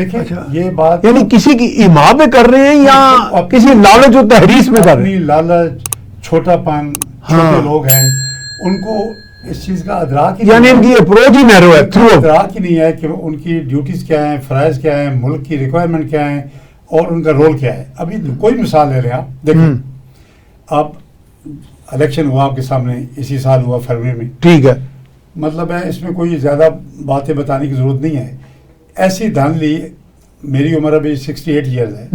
دیکھیں یہ بات یعنی کسی کی ایما پہ کر رہے ہیں یا کسی لالچ و تحریص میں کر رہے ہیں؟ لالچ، چھوٹا پن، چھوٹے لوگ ہیں، ان کو اس چیز کا ادراک ہی یعنی ان کی اپروچ ہی نیرو ہے، ادراک ہی نہیں ہے کہ ان کی ڈیوٹیز کیا ہیں، فرائض کیا ہیں، ملک کی ریکوائرمنٹ کیا ہیں اور ان کا رول کیا ہے. ابھی کوئی مثال لے رہے ہیں آپ دیکھیں، اب الیکشن ہوا آپ کے سامنے، اسی سال ہوا فروری میں، ٹھیک ہے، مطلب ہے اس میں کوئی زیادہ باتیں بتانے کی ضرورت نہیں ہے. ایسی دھاندلی، میری عمر ابھی 68 ایئرز ہے،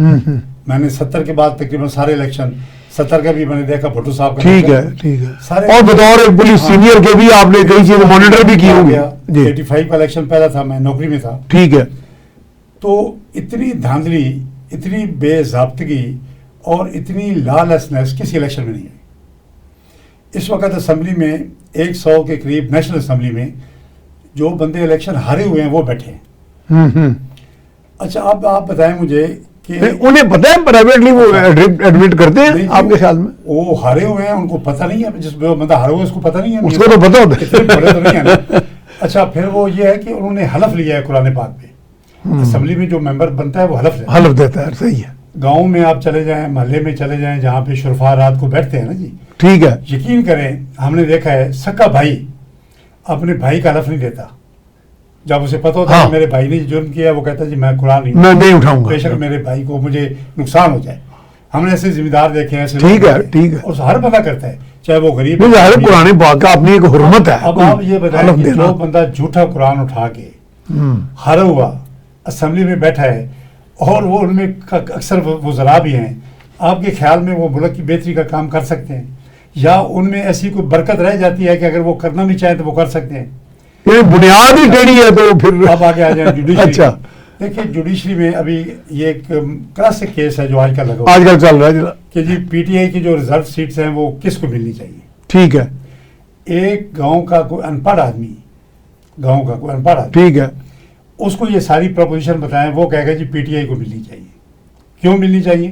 میں نے 70 کے بعد تقریباً سارے الیکشن، 70 کا بھی میں نے دیکھا بھٹو صاحب کا، ٹھیک ہے ٹھیک ہے، اور بطور پولیس سینئر کے بھی آپ نے کئی چیزیں مانیٹر بھی کی ہوں گی. 85 کا الیکشن پہلا تھا، میں نوکری میں تھا. ٹھیک ہے، تو اتنی دھاندلی، اتنی بے ضابطگی اور اتنی لالسنس کسی الیکشن میں نہیں ہے. اس وقت اسمبلی میں 100 کے قریب نیشنل اسمبلی میں جو بندے الیکشن ہارے ہوئے ہیں وہ بیٹھے ہیں. اچھا اب آپ بتائیں مجھے کہ انہیں پتہ ہے پرائیویٹلی وہ ایڈمٹ کرتے ہیں آپ کے خیال میں؟ وہ ہارے ہوئے ہیں، ان کو پتہ نہیں ہے، جس بندہ ہارا ہوا ہے اس کو پتہ نہیں ہے، اس کو تو پتہ ہوتا ہے، اتنے بڑے تو نہیں ہیں نا. اچھا پھر وہ یہ ہے کہ انہوں نے حلف لیا ہے قرآن پاک پہ. اسمبلی میں جو ممبر بنتا ہے وہ حلف دیتا ہے. صحیح ہے. گاؤں میں آپ چلے جائیں، محلے میں چلے جائیں جہاں پہ شرفا رات کو بیٹھتے ہیں نا جی، ٹھیک ہے، یقین کریں ہم نے دیکھا ہے سکا بھائی اپنے بھائی کا حلف نہیں دیتا. جب اسے پتہ ہوتا ہے کہ میرے بھائی نے جرم کیا، وہ کہتا ہے جی میں قرآن نہیں اٹھاؤں گا، بے شک میرے بھائی کو مجھے نقصان ہو جائے. ہم نے ایسے ذمہ دار دیکھے ہیں، ایسے ٹھیک ہے ٹھیک ہے، اور ہر بندہ کرتا ہے چاہے وہ غریب. قرآن پاک کا اپنی ایک حرمت ہے. اب آپ یہ بتائیں کہ جو بندہ جھوٹا قرآن اٹھا کے ہارا ہوا اسمبلی میں بیٹھا ہے اور وہ ان میں اکثر وزراء بھی ہیں، آپ کے خیال میں وہ ملک کی بہتری کا کام کر سکتے ہیں یا ان میں ایسی کوئی برکت رہ جاتی ہے کہ اگر وہ کرنا بھی چاہیں تو وہ کر سکتے ہیں؟ یہ بنیاد ہی ٹیڑھی ہے. تو پھر اب آگے آ جائیں جوڈیشری. اچھا دیکھیں جوڈیشری میں ابھی یہ ایک کلاسک کیس ہے جو آج کل لگا آج کل چل رہا ہے کہ جی پی ٹی آئی کی جو ریزرو سیٹس ہیں وہ کس کو ملنی چاہیے. ٹھیک ہے، ایک گاؤں کا کوئی ان پڑھ آدمی، گاؤں کا کوئی ان پڑھ آدمی، ٹھیک ہے، اس کو یہ ساری پروپوزیشن بتائیں، وہ کہے گا جی پی ٹی آئی کو ملنی چاہیے. کیوں ملنی چاہیے؟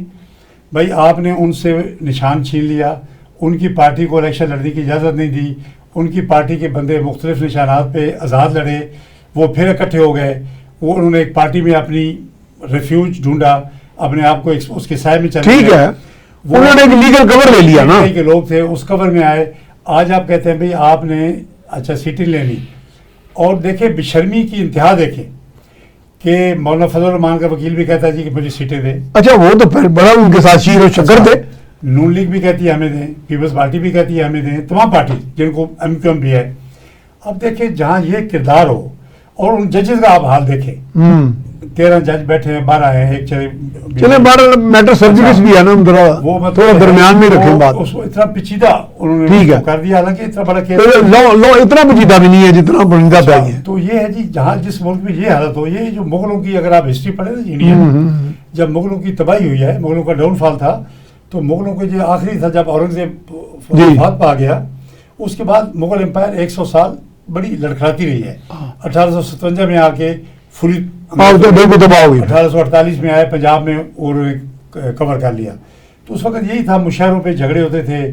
بھائی آپ نے ان سے نشان چھین لیا، ان کی پارٹی کو الیکشن لڑنے کی اجازت نہیں دی، ان کی پارٹی کے بندے مختلف نشانات پہ آزاد لڑے، وہ پھر اکٹھے ہو گئے، وہ انہوں نے ایک پارٹی میں اپنی ریفیوج ڈھونڈا، اپنے آپ کو اس کے سائے میں چلے گئے. ٹھیک ہے، انہوں نے ایک لیگل کور لے لیا نا، کے لوگ تھے اس کور میں آئے. آج آپ کہتے ہیں بھئی آپ نے اچھا سیٹیں لینی، اور دیکھیں بے شرمی کی انتہا دیکھیں کہ مولانا فضل الرحمان کا وکیل بھی کہتا ہے جی کہ مجھے سیٹیں دیں. اچھا وہ تو پھر بڑا ان کے ساتھ شیر و شکر تھے. نون لیگ بھی کہتی ہے ہمیں دیں، پیپلز پارٹی بھی کہتی ہے ہمیں دیں، تمام پارٹی جن کو ایم کیو ایم بھی ہے. اب دیکھیں جہاں یہ کردار ہو، اور ان ججز کا آپ حال دیکھیں، 13 جج بیٹھے ہیں، 12 ہیں، ایک چلے 12 میٹر سرجریز بھی ہے نا، وہ تھوڑا درمیان میں رکھیں بات. اس کو اتنا پیچیدہ انہوں نے کر دیا، حالانکہ اتنا بڑا کیس لو اتنا پیچیدہ بھی نہیں ہے جتنا بنیدہ پہ ہے. تو یہ ہے جی جہاں جس ملک میں یہ حالت ہو، یہ جو مغلوں کی اگر آپ ہسٹری پڑھیں نا انڈیا میں، جب مغلوں کی تباہی ہوئی ہے، مغلوں کا ڈاؤن فال تھا، تو مغلوں کے جو آخری تھا جب اورنگزیب وفات پا گیا، اس کے بعد مغل امپائر 100 سال بڑی لڑکھڑاتی رہی ہے. 1857 میں آ کے فلی 1848 میں آئے پنجاب میں اور کور کر لیا. تو اس وقت یہی تھا، مشاہروں پہ جھگڑے ہوتے تھے،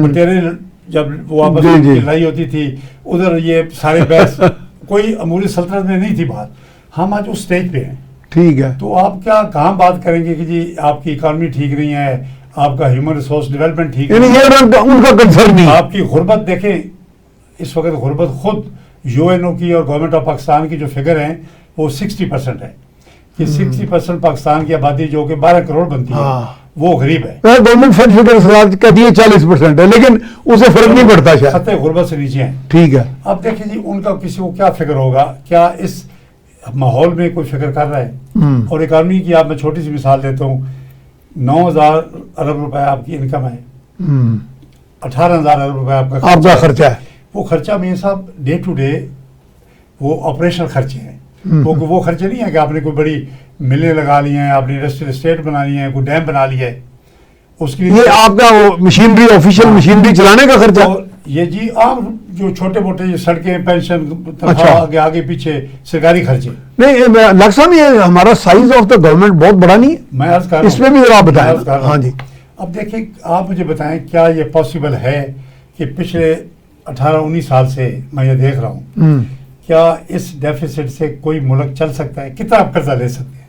بٹیرے جب وہ آپس میں لڑائی ہوتی تھی، ادھر یہ سارے بحث، کوئی امور سلطنت میں نہیں تھی بات. ہم آج اس سٹیج پہ ہیں. ٹھیک ہے، تو آپ کیا کہاں بات کریں گے کہ جی آپ کی اکانومی ٹھیک نہیں ہے، آپ کا ہیومن ریسورس ڈیولپمنٹ ٹھیک نہیں ہے، ان کا کنسرن نہیں. آپ کی غربت دیکھیں، اس وقت غربت خود یو این او کی اور گورنمنٹ آف پاکستان کی جو فگر ہیں وہ 60% ہے کہ 60% پاکستان کی آبادی جو کہ 12 کروڑ بنتی ہے وہ غریب ہے. گورنمنٹ فنڈ فگر کہتی ہے 40% ہے، لیکن اسے فرق نہیں پڑتا، سطح غربت سے نیچے ہیں. ٹھیک ہے، اب دیکھیں جی ان کا کسی کو کیا فکر ہوگا، کیا اس ماحول میں کوئی فکر کر رہا ہے؟ اور اکانومی کی آپ میں چھوٹی سی مثال دیتا ہوں، 9,000 ارب روپے آپ کی انکم ہے، 18,000 ارب روپے آپ کا خرچہ ہے. وہ خرچہ میں صاحب ڈے ٹو ڈے وہ آپریشنل خرچے ہیں. وہ خرچے نہیں ہیں کہ آپ نے کوئی بڑی ملیں لگا لی ہیں، آپ نے انڈسٹریل اسٹیٹ بنا لی ہیں، کوئی ڈیم بنا لی ہے، اس کے لیے آپ کا وہ مشینری آفیشیل مشینری چلانے کا خرچہ. یہ جی عام جو چھوٹے موٹے سڑکیں، پینشن، تنخواہ، آگے پیچھے سرکاری خرچے. نہیں ڈاکٹر صاحب یہ ہمارا سائز آف دا گورنمنٹ بہت بڑا نہیں ہے، میں عرض کر رہا ہوں، اس میں بھی ذرا بتائیں. ہاں جی. اب دیکھیں آپ مجھے بتائیں کیا یہ پاسبل ہے کہ پچھلے 18-19 سال سے میں یہ دیکھ رہا ہوں، کیا اس ڈیفیسٹ سے کوئی ملک چل سکتا ہے؟ کتنا آپ قرضہ لے سکتے ہیں؟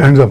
hands up।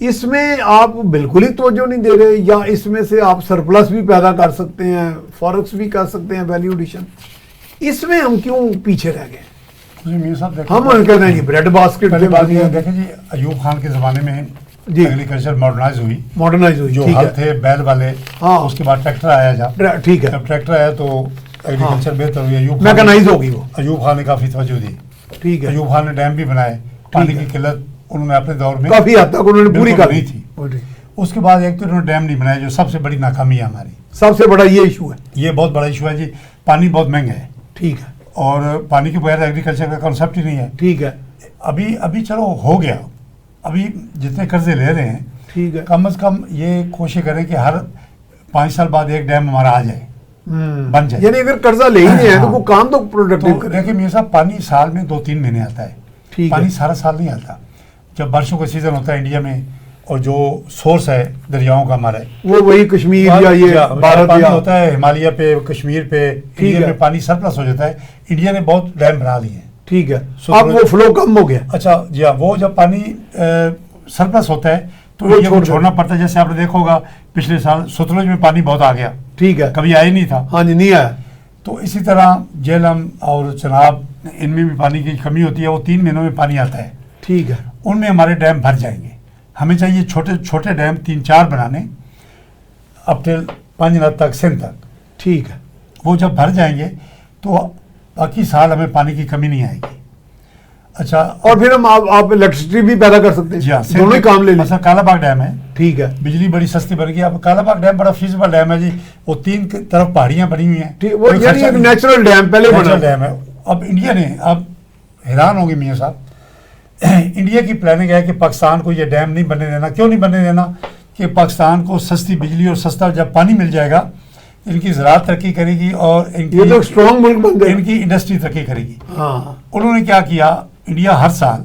اس میں آپ بالکل ہی توجہ نہیں دے رہے یا اس میں سے آپ سرپلس بھی پیدا کر سکتے ہیں, فارکس بھی کر سکتے ہیں, ویلیو ایڈیشن, اس میں ہم کیوں پیچھے رہ گئے؟ جی میاں صاحب دیکھیں, ہم کہتے ہیں جی بریڈ باسکٹ پہلی بات یہ دیکھیں جی, ایوب خان کے زمانے میں جی ایگریکلچر ماڈرنائز ہوئی, ماڈرنائز ہوئی, جو ٹھیک ہل ہے, تھے بیل والے, ہاں, اس کے بعد ٹریکٹر آیا جب ٹھیک ہے, جب ٹریکٹر آیا تو ایگریکلچر بہتر ہوئی. میکنائز ہوگی وہ, ایوب خان نے کافی توجہ دی. ٹھیک ہے, ایوب خان نے ڈیم بھی بنائے, پانی کی قلت انہوں نے اپنے دور میں کافی حد تک انہوں نے پوری کر نہیں تھی. اس کے بعد ایک تو انہوں نے ڈیم نہیں بنایا, جو سب سے بڑی ناکامی ہے ہماری. سب سے بڑا یہ ایشو ہے, یہ بہت بڑا ایشو ہے جی, پانی بہت مہنگا ہے. ٹھیک ہے, اور پانی کے بغیر ایگریکلچر کا کانسیپٹ ہی نہیں ہے. ٹھیک ہے, ابھی چلو ہو گیا, ابھی جتنے قرضے لے رہے ہیں ٹھیک ہے, کم از کم یہ کوشش کریں کہ ہر 5 سال بعد ایک ڈیم ہمارا آ جائے, بن جائے. یعنی اگر قرضہ لے ہی نہیں ہے تو وہ کام تو پروڈکٹیو تو کریں. دیکھیں میاں صاحب, پانی سال میں 2-3 مہینے آتا ہے, ٹھیک پانی ہے, سارا سال نہیں آتا. جب بارشوں کا سیزن ہوتا ہے انڈیا میں, اور جو سورس ہے دریاؤں کا ہمارا ہے, وہ وہی کشمیر یا یہ بھارت پانی یا ہوتا ہے ہمالیہ پہ, کشمیر پہ, انڈیا میں پانی سرپلس ہو جاتا ہے. انڈیا نے بہت ڈیم بنا لیے ہیں. ٹھیک ہے, اب وہ فلو کم ہو گیا. اچھا جی ہاں, وہ جب پانی سرپلس ہوتا ہے تو وہ انڈیا کو چھوڑنا پڑتا ہے. جیسے آپ نے دیکھا ہوگا پچھلے سال ستلج میں پانی بہت آ گیا, ٹھیک ہے, کبھی آیا ہی نہیں تھا. ہاں جی, نہیں آیا. تو اسی طرح جہلم اور چناب, ان میں بھی پانی کی کمی ہوتی ہے, وہ 3 مہینوں میں پانی آتا ہے. ٹھیک ہے, ان میں ہمارے ڈیم بھر جائیں گے. ہمیں چاہیے چھوٹے چھوٹے ڈیم 3-4 بنانے اپ ٹل پنجناد تک, سندھ تک. ٹھیک ہے, وہ جب بھر جائیں گے تو باقی سال ہمیں پانی کی کمی نہیں آئے گی. اچھا, اور پھر ہم آپ الیکٹریسٹی بھی پیدا کر سکتے جی ہاں, ہیں, دونوں ہی کام لے لیں. مثلا کالا باغ ڈیم ہے, ٹھیک ہے, بجلی بڑی سستی بن گئی. اب کالا باغ ڈیم بڑا فیزیبل ڈیم ہے جی, وہ 3 طرف پہاڑیاں بنی ہوئی ہیں, وہ یعنی ایک نیچرل ڈیم پہلے بنا ڈیم ہے. اب انڈیا نے, اب حیران ہوں گے میاں صاحب, انڈیا کی پلاننگ ہے کہ پاکستان کو یہ ڈیم نہیں بننے دینا. کیوں نہیں بننے دینا؟ کہ پاکستان کو سستی بجلی اور سستا جب پانی مل جائے گا, ان کی زراعت ترقی کرے گی اور ان کی, یہ تو اسٹرانگ ملک بن گئے, ان کی انڈسٹری ترقی کرے گی. ہاں, انہوں نے کیا کیا, انڈیا ہر سال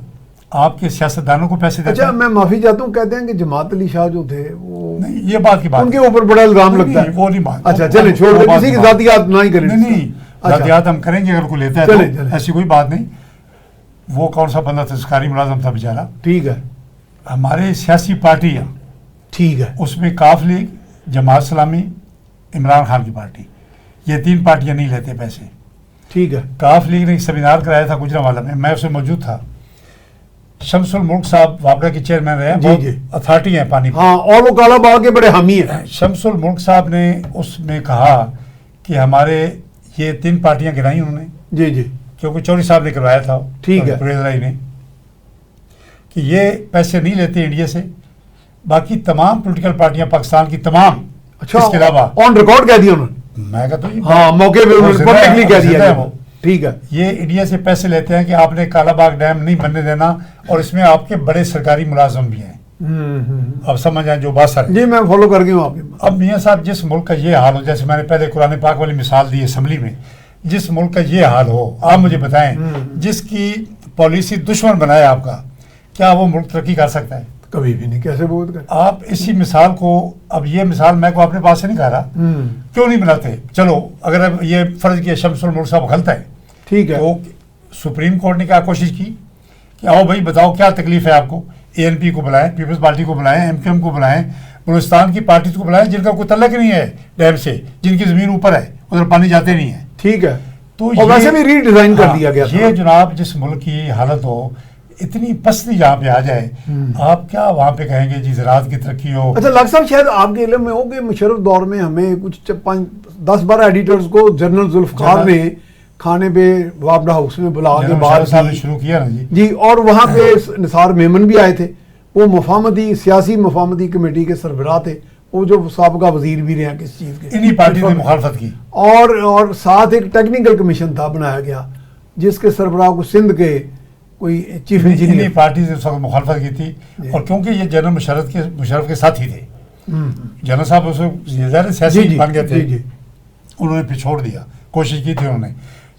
آپ کے سیاستدانوں کو پیسے دیتا اچھا ہے. میں معافی چاہتا ہوں, کہتے ہیں کہ جماعت علی شاہ جو تھے وہ نہیں, یہ بات کی بات ان کے اوپر بڑا الزام لگتا ہے. وہ نہیں بات. اچھا چلیں, چھوڑ دیں, کسی کی ذاتیات نہ ہی کریں. نہیں, ذاتیات ہم کریں گے اگر کوئی لیتا ہے تو, ایسی کوئی بات نہیں. وہ کون سا بندہ تھا, سرکاری ملازم تھا بیچارہ. ٹھیک ہے, ہمارے سیاسی پارٹیاں, ٹھیک ہے, اس میں کاف لیگ, جماعت اسلامی, عمران خان کی پارٹی, یہ 3 پارٹیاں نہیں لیتے پیسے. ٹھیک ہے, کاف لیگ نے ایک سیمینار کرایا تھا گجرانوالہ میں اس میں موجود تھا. شمس الملک صاحب وابڈا کے چیئرمین رہے ہیں, بہت اتھارٹی ہیں پانی. ہاں, اور وہ کالا باغ کے بڑے حامی ہیں. شمس الملک صاحب نے اس میں کہا کہ ہمارے یہ 3 پارٹیاں گرائی انہوں نے, جی جی, کیونکہ چوری صاحب نے کروایا تھا, ٹھیک ہے, پرویز رائی نے, کہ یہ پیسے نہیں لیتے انڈیا سے. باقی تمام پولیٹیکل پارٹیاں پاکستان کی تمام, اچھا, اس کے علاوہ آن ریکارڈ کہہ دیا انہوں نے. میں کہتا ہوں ہاں, موقع پہ انہوں نے پبلکلی کہہ دیا وہ. ٹھیک ہے, یہ انڈیا سے پیسے لیتے ہیں کہ آپ نے کالا باغ ڈیم نہیں بننے دینا, اور اس میں آپ کے بڑے سرکاری ملازم بھی ہیں. اب سمجھ آئیں جو بات سر. جی میں فالو کر گئی ہوں آپ کی. اب میاں صاحب, جس ملک کا یہ حال ہو, جیسے میں نے پہلے قرآن پاک والی مثال دی اسمبلی میں, جس ملک کا یہ حال ہو, آپ مجھے بتائیں, جس کی پالیسی دشمن بنائے آپ کا, کیا وہ ملک ترقی کر سکتا ہے؟ کبھی بھی نہیں. کیسے بہت کر آپ اسی مثال کو, اب یہ مثال میں کو اپنے پاس سے نہیں کہا رہا, کیوں نہیں بناتے؟ چلو اگر اب یہ فرض کیا شمس الملک صاحب غلط ہے, ٹھیک ہے, تو سپریم کورٹ نے کیا کوشش کی کہ آؤ بھائی بتاؤ کیا تکلیف ہے آپ کو, ANP کو بلائیں, پیپلز پارٹی کو بلائیں, MQM کو بلائیں, بلوچستان کی پارٹیز کو بلائیں جن کا کوئی تعلق نہیں ہے ڈیم سے, جن کی زمین اوپر ہے, ادھر پانی جاتے نہیں ہے. ٹھیک ہے, تو اور ویسے بھی ری ڈیزائن کر دیا گیا. یہ جناب جس ملک کی حالت ہو, اتنی پستی جہاں پہ آ جائے, آپ کیا وہاں پہ کہیں گے جی زراعت کی ترقی ہو؟ اچھا لاکھ صاحب, شاید آپ کے علم میں ہو کہ مشرف دور میں ہمیں کچھ 10-12 ایڈیٹرز کو جنرل ذوالفقار نے کھانے پہ وابڈا ہاؤس میں بلا کے بات کی, شروع کیا نا جی, اور وہاں پہ نثار میمن بھی آئے تھے, وہ مفاہمتی سیاسی مفاہمتی کمیٹی کے سربراہ تھے, وہ جو سابقہ وزیر بھی رہے ہیں کس چیز کے, انہی پارٹی نے مخالفت کی. اور ساتھ ایک ٹیکنیکل کمیشن تھا بنایا گیا جس کے سربراہ کو سندھ کے کوئی چیف انجینئر, پارٹی سے اس وقت مخالفت کی تھی. اور کیونکہ یہ جنرل مشرف کے ساتھی تھے, جنرل صاحب اس وقت سیاسی بن گئے تھے, انہوں نے پھر چھوڑ دیا, کوشش کی تھی انہوں نے.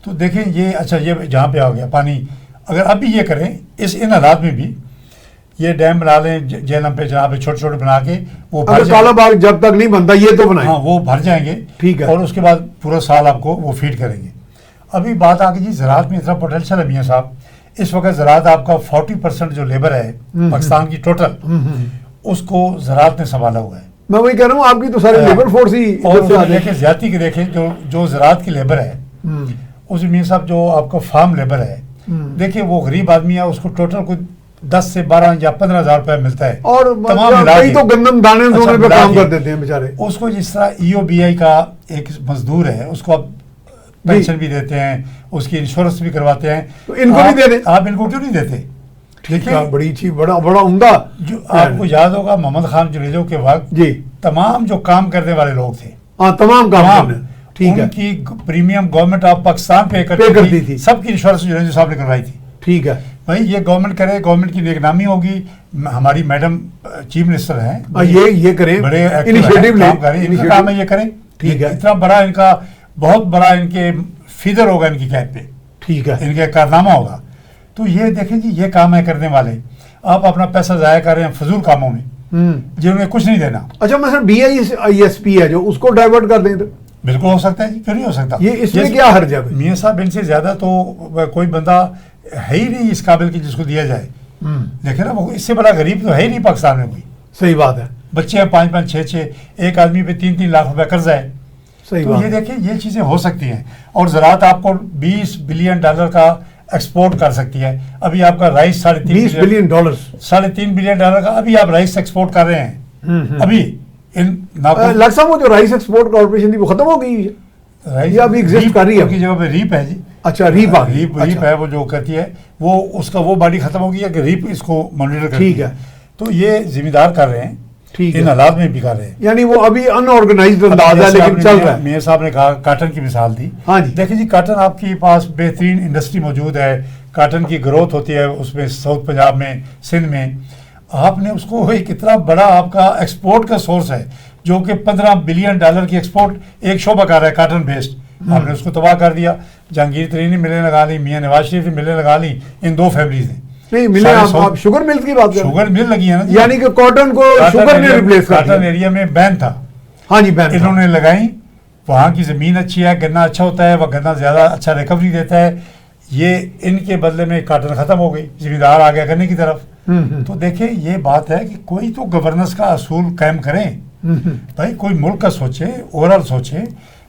تو دیکھیں یہ, اچھا یہ جہاں پہ آ گیا پانی, اگر اب بھی یہ کریں ان حالات میں بھی یہ ڈیم بنا لیں جہلم پہ, جہاں پہ چھوٹے چھوٹے بنا کے وہ کالا باغ جب تک نہیں بنتا یہ تو بنائیں, ہاں وہ بھر جائیں گے, ٹھیک ہے, اور اس کے بعد پورا سال آپ کو وہ فیڈ کریں گے. ابھی بات آ گئی جی زراعت میں اتنا پوٹینشیل ہے میاں صاحب, اس وقت زراعت آپ کا 40% جو لیبر ہے پاکستان کی ٹوٹل, اس کو زراعت نے سنبھالا ہوا ہے. میں وہی کہہ رہا ہوں، آپ کی تو ساری لیبر فورس ہی اور ادھر سے آ دیکھیں زیادتی کے دیکھیں جو زراعت کی لیبر ہے اس میں صاحب جو آپ کو فارم لیبر ہے دیکھیں وہ غریب آدمی ہے، اس کو ٹوٹل کوئی 10 سے 12 یا 15,000 روپے ملتا ہے اور کئی تو گندم دانے دھونے پہ کام کر دیتے ہیں بیچارے. اس کو جس طرح EOBI کا ایک مزدور ہے اس کو آپ پینشن بھی دیتے ہیں، اس کی انشورنس بھی کرواتے ہیں، تو ان کو نہیں دے دیں. آپ ان کو کیوں نہیں دیتے؟ دیکھیں بڑی چیز، بڑا عمدہ. جو آپ کو یاد ہوگا محمد خان جنیجو کے وقت جی تمام جو کام کرنے والے لوگ تھے ہاں تمام کام کرنے، ٹھیک ہے، ان کی پریمیم گورنمنٹ آف پاکستان پے کرتی تھی، سب کی انشورنس جنیجو صاحب نے کروائی تھی. ٹھیک ہے بھائی یہ گورنمنٹ کرے، گورنمنٹ کی نیک نامی ہوگی. ہماری میڈم چیف منسٹر ہیں، یہ کریں، بڑے انیشیٹو لیں، کام کریں، ان کا کام ہے یہ کریں. ٹھیک ہے، اتنا بڑا ان کا بہت بڑا ان کے فیدر ہوگا ان کی کیپ پہ، ٹھیک ہے، ان کا کارنامہ ہوگا. تو یہ دیکھیں جی یہ کام ہے کرنے والے، آپ اپنا پیسہ ضائع کر رہے ہیں فضول کاموں میں جنہوں نے کچھ نہیں دینا. اچھا مثلا BISP ہے جو اس کو ڈائیورٹ کر دیں تو بالکل ہو سکتا ہے جی، کیوں نہیں ہو سکتا؟ یہ اس میں کیا حرج ہے؟ میاں صاحب ان سے زیادہ تو کوئی بندہ ہے ہی نہیں اس قابل کی جس کو دیا جائے. دیکھیں نا وہ اس سے بڑا غریب تو ہے ہی نہیں پاکستان میں کوئی. صحیح بات ہے. بچے ہیں 5-5 6-6، ایک آدمی پہ 3-3 لاکھ روپے قرضہ ہے. صحیح تو بات. یہ دیکھیں یہ چیزیں ہو سکتی ہیں. اور زراعت آپ کو $20 بلین کا ایکسپورٹ کر سکتی ہے. ابھی آپ کا رائس $3.5 بلین $3.5 بلین کا ابھی آپ رائس ایکسپورٹ کر رہے ہیں. ابھی لگ صاحب وہ جو رائس ایکسپورٹ کارپوریشن تھی وہ ختم ہو گئی ہے یا ابھی ایگزسٹ کر رہی ہے؟ کی جگہ پہ ریپ ہے جی. اچھا ریپ ہے وہ جو کرتی ہے وہ اس کا وہ باڈی ختم ہو گئی ہے کہ ریپ اس کو مانیٹر کرتی ہے. ٹھیک ہے. تو یہ ذمہ دار کر رہے ہیں، ان حالات میں بھی کر رہے ہیں. یعنی وہ ابھی ان آرگنائزڈ انداز ہے لیکن چل رہا ہے. میاں صاحب نے کہا کاٹن کی مثال دی. ہاں جی دیکھیں جی کاٹن آپ کے پاس بہترین انڈسٹری موجود ہے، کاٹن کی گروتھ ہوتی ہے اس میں ساؤتھ پنجاب میں، سندھ میں. آپ نے اس کو ایک اتنا بڑا آپ کا ایکسپورٹ کا سورس ہے جو کہ $15 بلین کی ایکسپورٹ ایک شعبہ کر رہا ہے کاٹن بیسڈ. آپ نے اس کو تباہ کر دیا. جہانگیر ترین نے ملیں لگا لی، میاں نواز شریف نے ملیں لگا لی، ان 2 فیملیز نے. نہیں ملے. آپ شوگر ملز کی بات کر رہے ہیں؟ شوگر مل لگی ہے نا، یعنی کہ کاٹن کو شوگر نے ریپلیس کر دیا. کاٹن ایریا میں بین تھا. ہاں جی بین انہوں نے لگائی. وہاں کی زمین اچھی ہے، گنا اچھا ہوتا ہے، وہ گنا زیادہ اچھا ریکوری دیتا ہے. یہ ان کے بدلے میں کاٹن ختم ہو گئی، زمین دار آ گیا کرنے کی طرف. تو دیکھیں یہ بات ہے کہ کوئی تو گورننس کا اصول قائم کریں. بھائی کوئی ملک کا سوچے، اوورآل سوچے.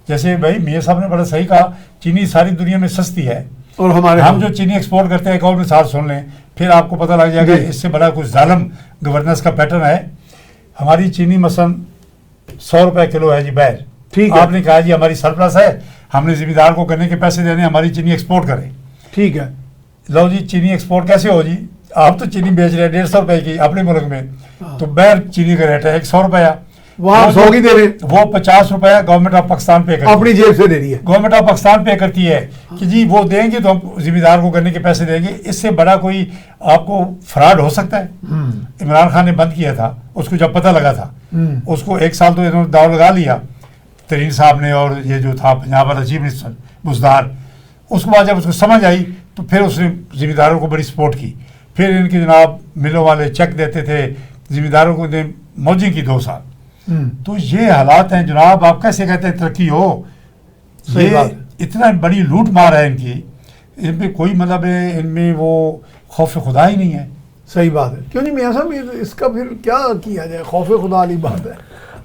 جیسے بھائی میاں صاحب نے بڑا صحیح کہا، چینی ساری دنیا میں سستی ہے اور ہم جو چینی ایکسپورٹ کرتے ہیں. ایک اور مثال سن لیں پھر آپ کو پتہ لگ جائے گا اس سے بڑا کچھ ظالم گورننس کا پیٹرن ہے. ہماری چینی مثلا 100 روپے کلو ہے جی باہر. ٹھیک ہے. آپ نے کہا جی ہماری سرپلس ہے، ہم نے ذمہ دار کو کرنے کے پیسے دینے، ہماری چینی ایکسپورٹ کریں. ٹھیک ہے. لو جی چینی ایکسپورٹ کیسے ہو جی؟ آپ تو چینی بیچ رہے ہیں 150 روپے کی اپنے ملک میں، تو باہر چینی کا ریٹ ہے 100 روپیہ، وہاں 100 کی دے رہے ہیں، وہ 50 روپیہ گورنمنٹ آف پاکستان پے کرتی ہے، اپنی جیب سے دے رہی ہے. گورنمنٹ آف پاکستان پے کرتی ہے کہ جی وہ دیں گے تو ہم ذمہ دار کو کرنے کے پیسے دیں گے. اس سے بڑا کوئی آپ کو فراڈ ہو سکتا ہے؟ عمران خان نے بند کیا تھا اس کو جب پتہ لگا تھا، اس کو 1 سال تو انہوں نے داؤ لگا لیا ترین صاحب نے، اور یہ جو تھا پنجاب والا چیف منسٹر بزدار. اس کے بعد جب اس کو سمجھ آئی تو پھر اس نے ذمہ داروں کو بڑی سپورٹ کی. پھر ان کی جناب ملوں والے چیک دیتے تھے ذمہ داروں کو، موجی کی 2 سال. تو یہ حالات ہیں جناب. آپ کیسے کہتے ہیں ترقی ہو؟ یہ اتنا بڑی لوٹ مار ہے ان کی، ان میں کوئی مطلب ہے، ان میں وہ خوف خدا ہی نہیں ہے. صحیح بات ہے. کیوں نہیں میاں صاحب اس کا پھر کیا کیا جائے؟ خوف خدا والی بات ہے.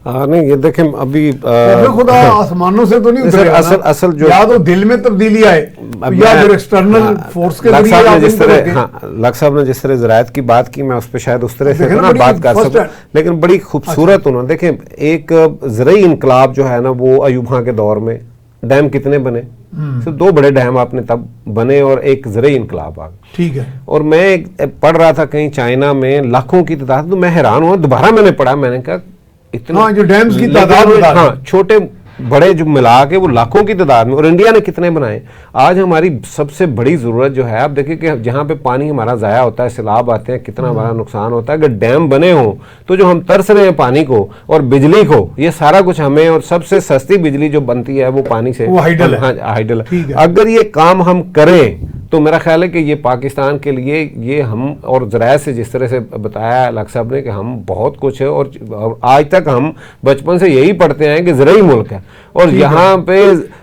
نہیں یہ دیکھیں ابھی خوف خدا آسمانوں سے تو نہیں اترے گا. اصل جو یا تو دل میں تبدیلی آئے یا پھر ایکسٹرنل فورس کے ذریعے. لک صاحب نے جس طرح زراعت کی بات کی، میں اس پہ شاید اس طرح سے نا بات کر سکوں، لیکن بڑی خوبصورت انہوں نے دیکھیں ایک زرعی انقلاب جو ہے نا وہ ایوب خان کے دور میں ڈیم کتنے بنے؟ 2 بڑے ڈیم آپ نے تب بنے اور ایک زرعی انقلاب آ گیا. ٹھیک ہے. اور میں پڑھ رہا تھا کہیں چائنا میں لاکھوں کی تعداد، تو میں حیران ہوا. دوبارہ میں نے پڑھا، میں نے کہا اتنا جو ڈیمز کی تعداد، ہاں چھوٹے بڑے جو ملا کے وہ لاکھوں کی تعداد میں. اور انڈیا نے کتنے بنائے؟ آج ہماری سب سے بڑی ضرورت جو ہے، آپ دیکھیں کہ جہاں پہ پانی ہمارا ضائع ہوتا ہے، سیلاب آتے ہیں، کتنا ہمارا نقصان ہوتا ہے. اگر ڈیم بنے ہوں تو جو ہم ترس رہے ہیں پانی کو اور بجلی کو، یہ سارا کچھ ہمیں، اور سب سے سستی بجلی جو بنتی ہے وہ پانی سے، وہ ہائیڈل ہے. ہاں ہائیڈل. اگر یہ کام ہم کریں تو میرا خیال ہے کہ یہ پاکستان کے لیے یہ ہم، اور زراعت سے جس طرح سے بتایا لک صاحب نے کہ ہم بہت کچھ ہے، اور آج تک ہم بچپن سے یہی پڑھتے ہیں کہ زرعی ملک ہے، اور یہاں پہ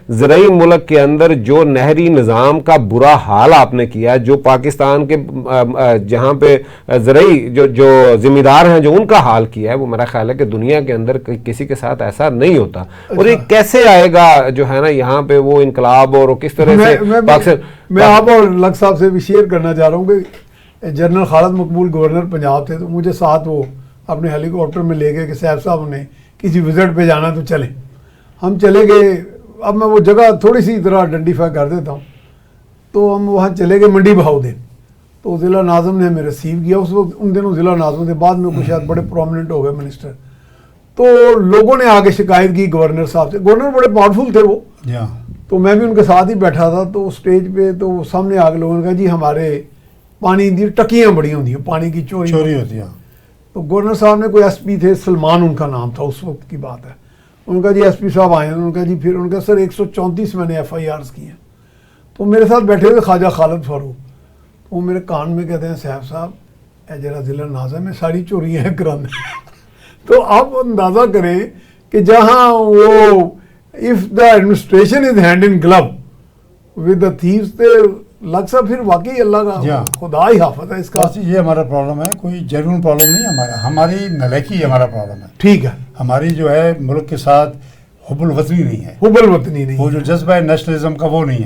زرعی ملک کے اندر جو نہری نظام کا برا حال آپ نے کیا، جو پاکستان کے جہاں پہ زرعی جو ذمہ دار ہیں جو ان کا حال کیا ہے، وہ میرا خیال ہے کہ دنیا کے اندر کسی کے ساتھ ایسا نہیں ہوتا. اور یہ کیسے آئے گا جو ہے نا یہاں پہ وہ انقلاب، اور کس طرح سے میں آپ اور لک صاحب سے بھی شیئر کرنا چاہ رہا ہوں کہ جنرل خالد مقبول گورنر پنجاب تھے، تو مجھے ساتھ وہ اپنے ہیلی کاپٹر میں لے گئے کہ صاحب صاحب نے کسی وزٹ پہ جانا تو چلیں. ہم چلے گئے. اب میں وہ جگہ تھوڑی سی طرح آئیڈینٹیفائی کر دیتا ہوں. تو ہم وہاں چلے گئے منڈی بہاؤدین. تو ضلع ناظم نے ہمیں ریسیو کیا. اس وقت ان دنوں ضلع ناظم تھے، بعد میں کچھ شاید بڑے پرومیننٹ ہو گئے منسٹر. تو لوگوں نے آگے شکایت کی گورنر صاحب سے. گورنر بڑے پاورفل تھے وہ. تو میں بھی ان کے ساتھ ہی بیٹھا تھا. تو اسٹیج پہ تو سامنے آ کے لوگوں نے کہا جی ہمارے پانی دی ٹکیاں بڑی ہوتی ہیں، پانی کی چوری ہوتی ہیں. تو گورنر صاحب نے کوئی ایس پی تھے، سلمان ان کا نام تھا، اس وقت کی بات ہے. ان کا جی ایس پی صاحب آئے ہیں. ان کا جی پھر ان کا سر 134 میں نے FIRs کی ہیں. تو میرے ساتھ بیٹھے ہوئے خواجہ خالد فاروق، وہ میرے کان میں کہتے ہیں صاحب صاحب اے جرا ضلع ناظم میں ساری چوریاں کرانے. تو آپ اندازہ کریں کہ جہاں وہ if the administration is hand in glove with the thieves، لگ سا پھر واقعی اللہ کا خدا ہی حافظ ہے اس کا. یہ ہمارا پرابلم ہے، کوئی جنون پرابلم نہیں ہماری نالاکی ہمارا پرابلم ہے. ٹھیک ہے. ہماری جو ہے ملک کے ساتھ حب الوطنی نہیں ہے. حب الوطنی نہیں، وہ جو جذبہ نیشنلزم کا وہ نہیں ہے.